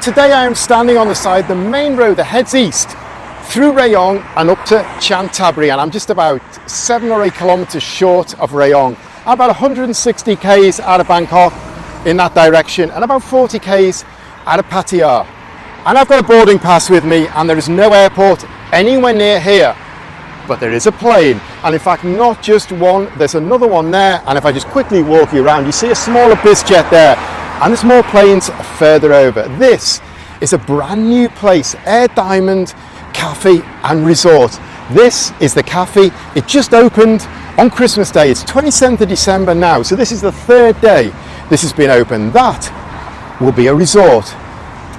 today I am standing on the side of the main road that heads east through Rayong and up to Chiang, and I'm just about 7 or 8 kilometers short of Rayong. I'm about 160 k's out of Bangkok in that direction and about 40 k's out of Pattaya. And I've got a boarding pass with me, and there is no airport anywhere near here, but there is a plane, and in fact not just one, there's another one there. And if I just quickly walk you around, you see a smaller biz jet there, and there's more planes further over. This is a brand new place, Air Diamond Café and Resort. This is the cafe. It just opened on Christmas Day. It's 27th of December now, so this is the third day this has been open. That will be a resort,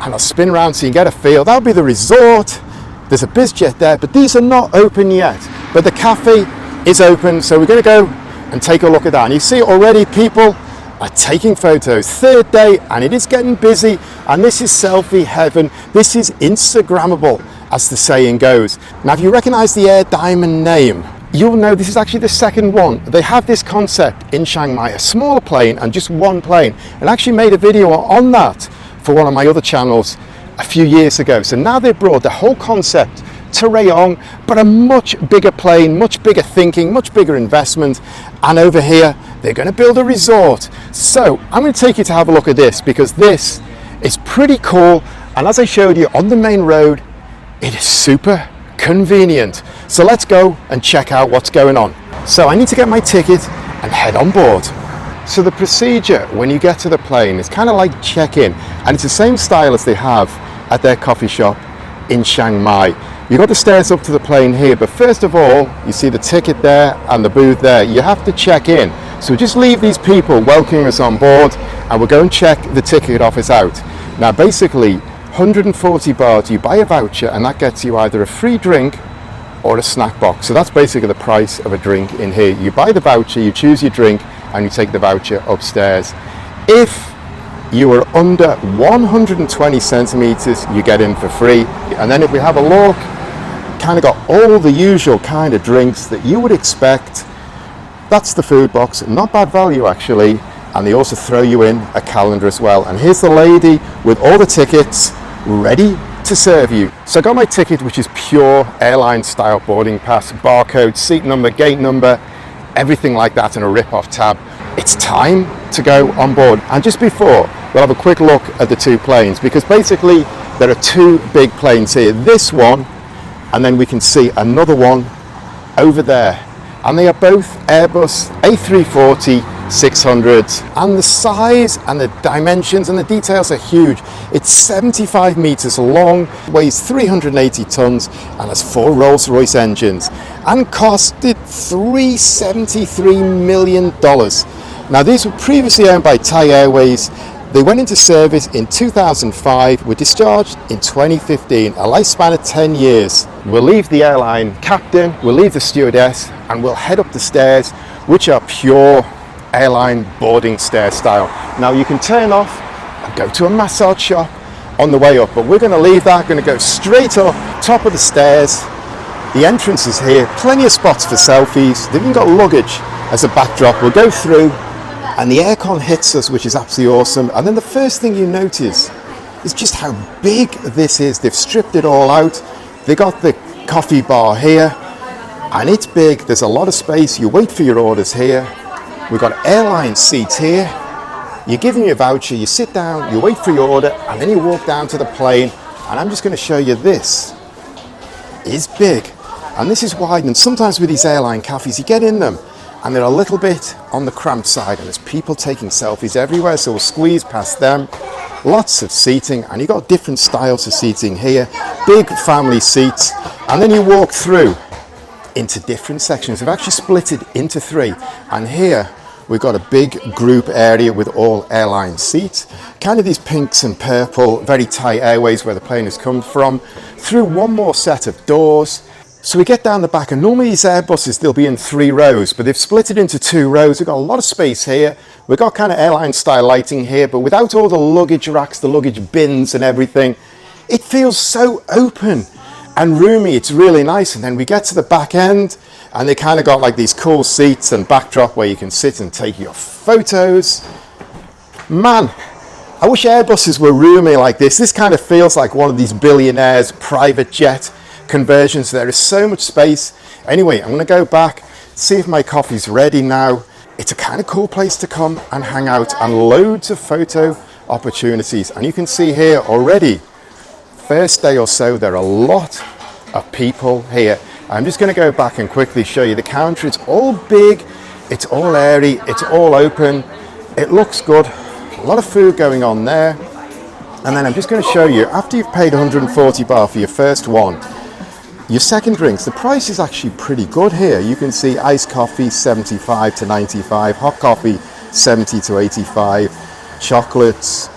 and I'll spin around so you can get a feel. That'll be the resort. There's a biz jet there, but these are not open yet, but the cafe is open, so we're going to go and take a look at that. And you see already people are taking photos. Third day, and it is getting busy, and this is Selfie Heaven. This is Instagrammable, as the saying goes. Now, if you recognize the Air Diamond name, you'll know this is actually the second one. They have this concept in Chiang Mai, a smaller plane and just one plane, and I actually made a video on that for one of my other channels a few years ago. So now they've brought the whole concept to Rayong, but a much bigger plane, much bigger thinking, much bigger investment, and over here they're going to build a resort. So I'm going to take you to have a look at this, because this is pretty cool, and as I showed you on the main road, it is super convenient. So let's go and check out what's going on. So I need to get my ticket and head on board. So the procedure when you get to the plane is kind of like check-in, and it's the same style as they have at their coffee shop in Chiang Mai. You've got the stairs up to the plane here, but first of all, you see the ticket there and the booth there. You have to check in. So just leave these people welcoming us on board, and we'll go and check the ticket office out. Now basically, 140 baht, you buy a voucher, and that gets you either a free drink or a snack box. So that's basically the price of a drink in here. You buy the voucher, you choose your drink, and you take the voucher upstairs. If you are under 120 centimeters, you get in for free. And then if we have a look, kind of got all the usual kind of drinks that you would expect. That's the food box, not bad value actually. And they also throw you in a calendar as well. And here's the lady with all the tickets ready to serve you. So I got my ticket, which is pure airline style boarding pass, barcode, seat number, gate number, everything like that, and a rip-off tab. It's time to go on board. And just before, we'll have a quick look at the two planes, because basically there are two big planes here. This one, and then we can see another one over there. And they are both Airbus A340-600s, and the size and the dimensions and the details are huge. It's 75 meters long, weighs 380 tons, and has 4 Rolls-Royce engines, and costed $373 million. Now, these were previously owned by Thai Airways. They went into service in 2005, were discharged in 2015, a lifespan of 10 years. We'll leave the airline captain, we'll leave the stewardess, and we'll head up the stairs, which are pure airline boarding stair style. Now you can turn off and go to a massage shop on the way up, but we're going to leave that, going to go straight up, top of the stairs. The entrance is here, plenty of spots for selfies. They've even got luggage as a backdrop. We'll go through, and the aircon hits us, which is absolutely awesome. And then the first thing you notice is just how big this is. They've stripped it all out. They got the coffee bar here, and it's big. There's a lot of space. You wait for your orders here. We've got airline seats here. You give them your voucher, you sit down, you wait for your order, and then you walk down to the plane. And I'm just going to show you, this is big. And this is wide, and sometimes with these airline cafes, you get in them, and they're a little bit on the cramped side, and there's people taking selfies everywhere, so we'll squeeze past them. Lots of seating, and you've got different styles of seating here. Big family seats, and then you walk through into different sections. They've actually split it into 3, and here we've got a big group area with all airline seats, kind of these pinks and purple, very Thai Airways where the plane has come from, through one more set of doors. So we get down the back, and normally these Airbuses, they'll be in 3 rows, but they've split it into 2 rows. We've got a lot of space here. We've got kind of airline style lighting here, but without all the luggage racks, the luggage bins and everything. It feels so open and roomy. It's really nice. And then we get to the back end, and they kind of got like these cool seats and backdrop where you can sit and take your photos. Man, I wish Airbuses were roomy like this. This kind of feels like one of these billionaires' private jet conversions. There is so much space. Anyway, I'm going to go back, see if my coffee's ready now. It's a kind of cool place to come and hang out, and loads of photo opportunities. And you can see here already, first day or so, there are a lot of people here. I'm just going to go back and quickly show you the counter. It's all big, it's all airy, it's all open. It looks good. A lot of food going on there. And then I'm just going to show you, after you've paid 140 baht for your first one, your second drinks, the price is actually pretty good here. You can see iced coffee 75 to 95, hot coffee 70 to 85, chocolates,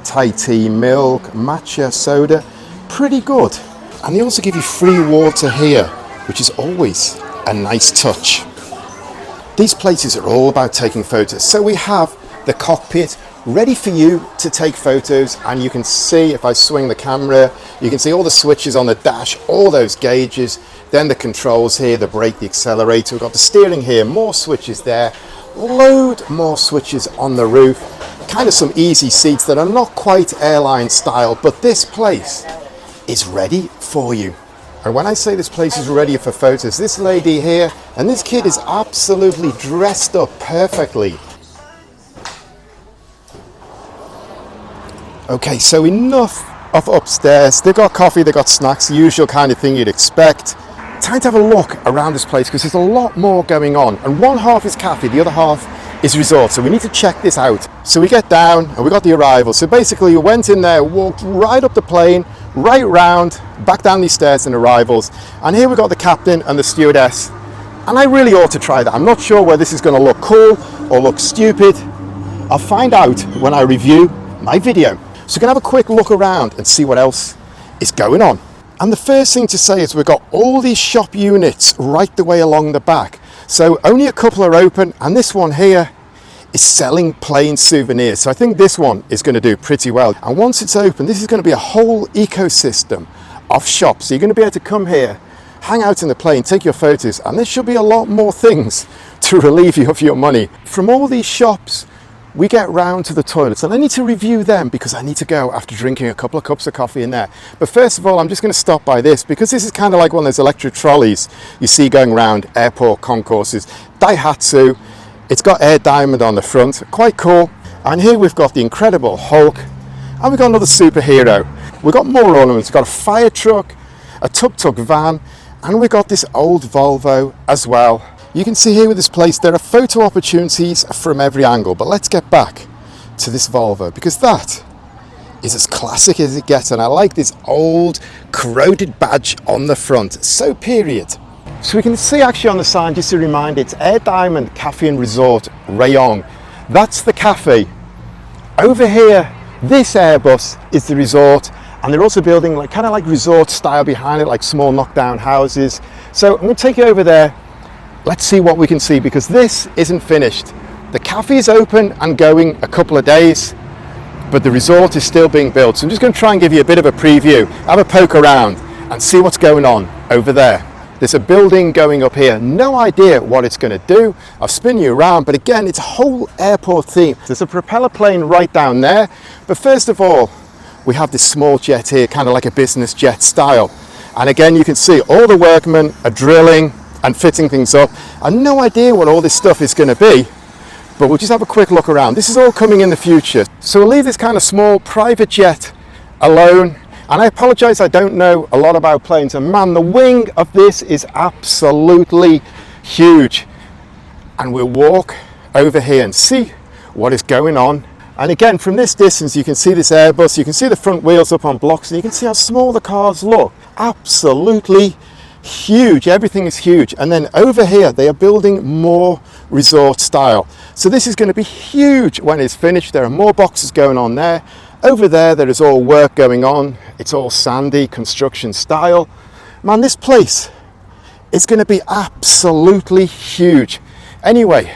Thai tea, milk, matcha, soda, pretty good. And they also give you free water here, which is always a nice touch. These places are all about taking photos. So we have the cockpit ready for you to take photos, and you can see, if I swing the camera, you can see all the switches on the dash, all those gauges, then the controls here, the brake, the accelerator, we've got the steering here, more switches there, load more switches on the roof, kind of some easy seats that are not quite airline style, but this place is ready for you. And when I say this place is ready for photos, this lady here and this kid is absolutely dressed up perfectly. Okay, so enough of upstairs. They've got coffee, they've got snacks, the usual kind of thing you'd expect. Time to have a look around this place because there's a lot more going on. And one half is cafe, the other half is resort. So we need to check this out. So we get down and we got the arrival. So basically you went in there, walked right up the plane, right round, back down these stairs and arrivals. And here we got the captain and the stewardess. And I really ought to try that. I'm not sure whether this is going to look cool or look stupid. I'll find out when I review my video. So we're going to have a quick look around and see what else is going on. And the first thing to say is we've got all these shop units right the way along the back. So only a couple are open, and this one here is selling plain souvenirs. So I think this one is going to do pretty well. And once it's open, this is going to be a whole ecosystem of shops. So you're going to be able to come here, hang out in the plane, take your photos, and there should be a lot more things to relieve you of your money. From all these shops, we get round to the toilets, and I need to review them because I need to go after drinking a couple of cups of coffee in there. But first of all, I'm just going to stop by this because this is kind of like one of those electric trolleys you see going around airport concourses. Daihatsu, it's got Air Diamond on the front, quite cool. And here we've got the Incredible Hulk, and we've got another superhero. We've got more ornaments, we've got a fire truck, a tuk-tuk van, and we've got this old Volvo as well. You can see here with this place, there are photo opportunities from every angle, but let's get back to this Volvo because that is as classic as it gets, and I like this old corroded badge on the front, so period. So we can see actually on the sign, just a reminder, it's Air Diamond Café and Resort Rayong. That's the cafe. Over here, this Airbus is the resort, and they're also building like kind of like resort style behind it, like small knockdown houses. So I'm going to take you over there. Let's see what we can see because this isn't finished. The cafe is open and going a couple of days, but the resort is still being built. So I'm just going to try and give you a bit of a preview, have a poke around and see what's going on over there. There's a building going up here, no idea what it's going to do. I'll spin you around, but again, it's a whole airport theme. There's a propeller plane right down there, but first of all, we have this small jet here, kind of like a business jet style. And again, you can see all the workmen are drilling and fitting things up. I have no idea what all this stuff is going to be, but we'll just have a quick look around. This is all coming in the future. So we'll leave this kind of small private jet alone. And I apologize, I don't know a lot about planes. And man, the wing of this is absolutely huge. And we'll walk over here and see what is going on. And again, from this distance, you can see this Airbus, you can see the front wheels up on blocks, and you can see how small the cars look. Absolutely huge, everything is huge. And then over here they are building more resort style, so this is going to be huge when it's finished. There are more boxes going on there. Over there is all work going on. It's all sandy construction style. Man, this place is going to be absolutely huge. Anyway,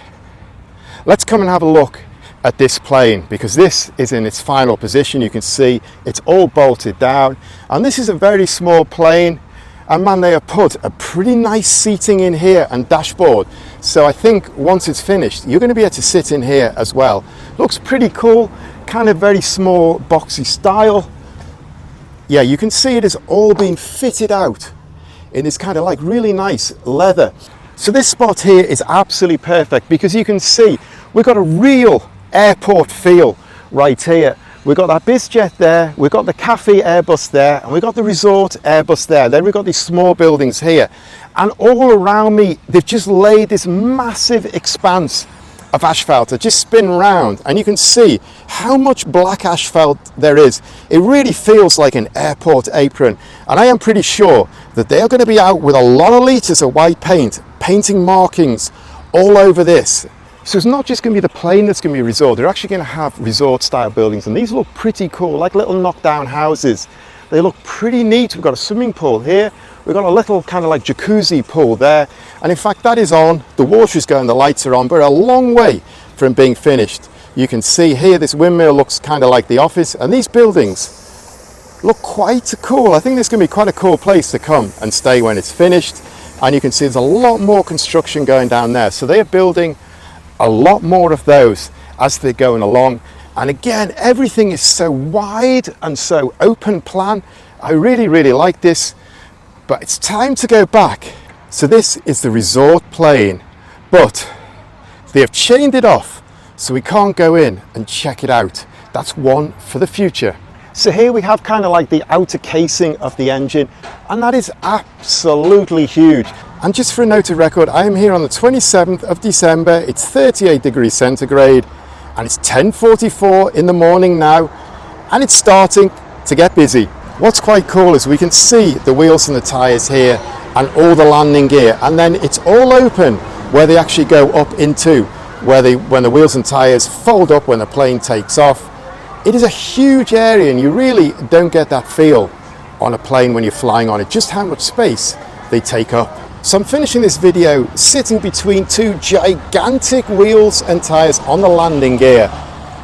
let's come and have a look at this plane because this is in its final position. You can see it's all bolted down, and this is a very small plane. And man, they have put a pretty nice seating in here and dashboard. So I think once it's finished, you're going to be able to sit in here as well. Looks pretty cool, kind of very small boxy style. Yeah, you can see it has all been fitted out in this kind of like really nice leather. So this spot here is absolutely perfect because you can see we've got a real airport feel right here. We've got that BizJet there, we've got the Café Airbus there, and we've got the Resort Airbus there. Then we've got these small buildings here. And all around me, they've just laid this massive expanse of asphalt that just spin round, and you can see how much black asphalt there is. It really feels like an airport apron, and I am pretty sure that they are going to be out with a lot of litres of white paint, painting markings all over this. So it's not just going to be the plane that's going to be a resort, they're actually going to have resort style buildings, and these look pretty cool, like little knockdown houses. They look pretty neat. We've got a swimming pool here, we've got a little kind of like jacuzzi pool there, and in fact that is on, the water is going, the lights are on, but a long way from being finished. You can see here this windmill looks kind of like the office, and these buildings look quite cool. I think this is going to be quite a cool place to come and stay when it's finished. And you can see there's a lot more construction going down there, so they are building a lot more of those as they're going along. And again, everything is so wide and so open plan. I really like this, but it's time to go back. So this is the resort plane, but they have chained it off so we can't go in and check it out. That's one for the future. So here we have kind of like the outer casing of the engine, and that is absolutely huge. And just for a note of record, I am here on the 27th of December. It's 38 degrees centigrade and it's 10:44 in the morning now, and it's starting to get busy. What's quite cool is we can see the wheels and the tyres here and all the landing gear, and then it's all open where they actually go up into when the wheels and tyres fold up when the plane takes off. It is a huge area, and you really don't get that feel on a plane when you're flying on it, just how much space they take up. So I'm finishing this video sitting between two gigantic wheels and tyres on the landing gear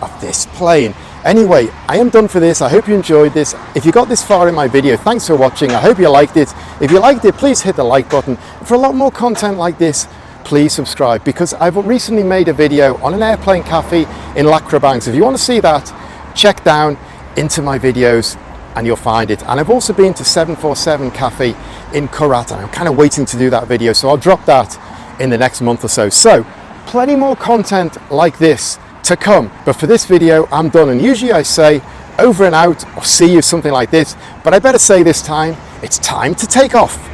of this plane. Anyway, I am done for this. I hope you enjoyed this. If you got this far in my video, thanks for watching. I hope you liked it. If you liked it, please hit the like button. For a lot more content like this, please subscribe, because I've recently made a video on an airplane cafe in Lac Crabanc. So if you want to see that, check down into my videos and you'll find it. And I've also been to 747 Cafe in Korat, and I'm kind of waiting to do that video, so I'll drop that in the next month or so. So plenty more content like this to come, but for this video I'm done. And usually I say over and out or see you, something like this, but I better say this time it's time to take off.